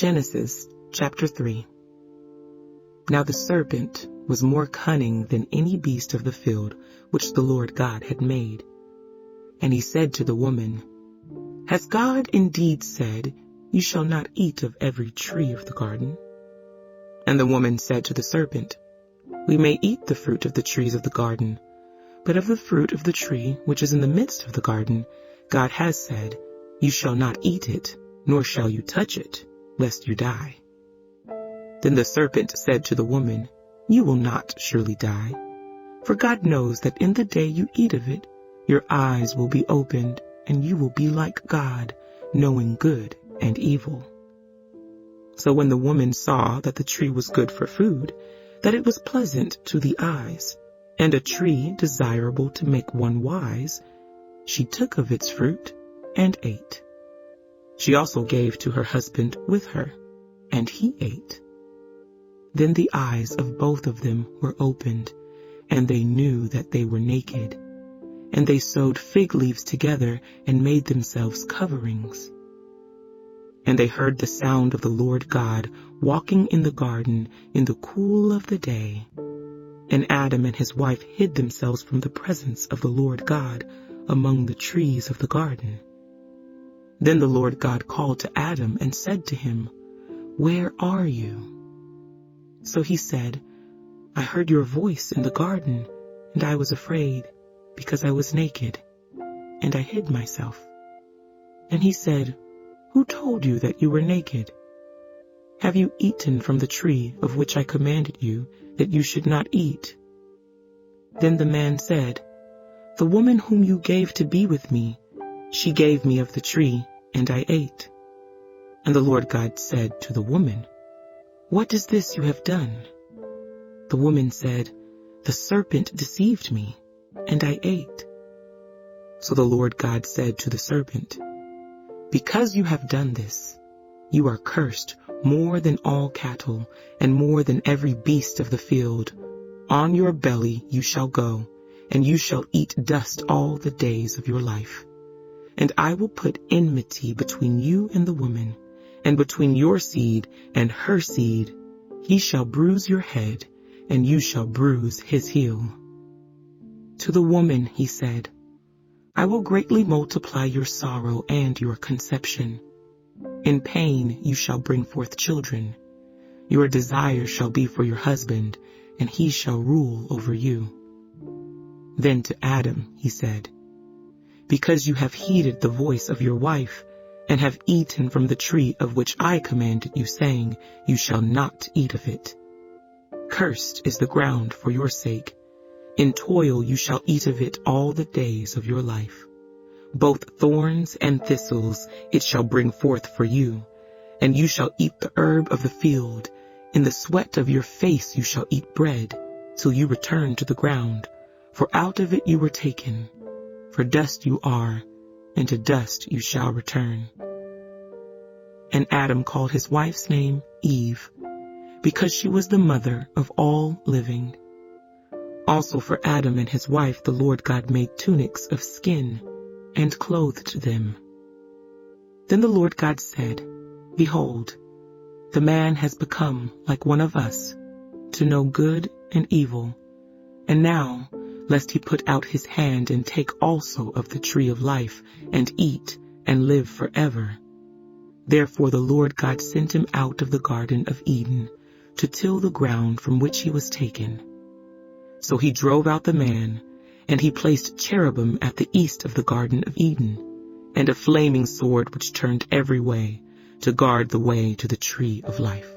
Genesis chapter 3. Now the serpent was more cunning than any beast of the field which the Lord God had made. And he said to the woman, Has God indeed said, You shall not eat of every tree of the garden? And the woman said to the serpent, We may eat the fruit of the trees of the garden, but of the fruit of the tree which is in the midst of the garden, God has said, You shall not eat it, nor shall you touch it, lest you die. Then the serpent said to the woman, You will not surely die, for God knows that in the day you eat of it, your eyes will be opened, and you will be like God, knowing good and evil. So when the woman saw that the tree was good for food, that it was pleasant to the eyes, and a tree desirable to make one wise, she took of its fruit and ate. She also gave to her husband with her, and he ate. Then the eyes of both of them were opened, and they knew that they were naked. And they sewed fig leaves together and made themselves coverings. And they heard the sound of the Lord God walking in the garden in the cool of the day. And Adam and his wife hid themselves from the presence of the Lord God among the trees of the garden. Then the Lord God called to Adam and said to him, Where are you? So he said, I heard your voice in the garden, and I was afraid, because I was naked, and I hid myself. And he said, Who told you that you were naked? Have you eaten from the tree of which I commanded you that you should not eat? Then the man said, The woman whom you gave to be with me, she gave me of the tree, and I ate. And the Lord God said to the woman, What is this you have done? The woman said, The serpent deceived me, and I ate. So the Lord God said to the serpent, Because you have done this, you are cursed more than all cattle, and more than every beast of the field. On your belly you shall go, and you shall eat dust all the days of your life. And I will put enmity between you and the woman, and between your seed and her seed. He shall bruise your head, and you shall bruise his heel. To the woman he said, I will greatly multiply your sorrow and your conception. In pain you shall bring forth children. Your desire shall be for your husband, and he shall rule over you. Then to Adam he said, Because you have heeded the voice of your wife, and have eaten from the tree of which I commanded you, saying, You shall not eat of it. Cursed is the ground for your sake. In toil you shall eat of it all the days of your life. Both thorns and thistles it shall bring forth for you, and you shall eat the herb of the field. In the sweat of your face you shall eat bread, till you return to the ground, for out of it you were taken. For dust you are, and to dust you shall return. And Adam called his wife's name Eve, because she was the mother of all living. Also for Adam and his wife the Lord God made tunics of skin, and clothed them. Then the Lord God said, Behold, the man has become like one of us, to know good and evil. And now, lest he put out his hand and take also of the tree of life, and eat, and live forever. Therefore the Lord God sent him out of the Garden of Eden, to till the ground from which he was taken. So he drove out the man, and he placed cherubim at the east of the Garden of Eden, and a flaming sword which turned every way, to guard the way to the tree of life.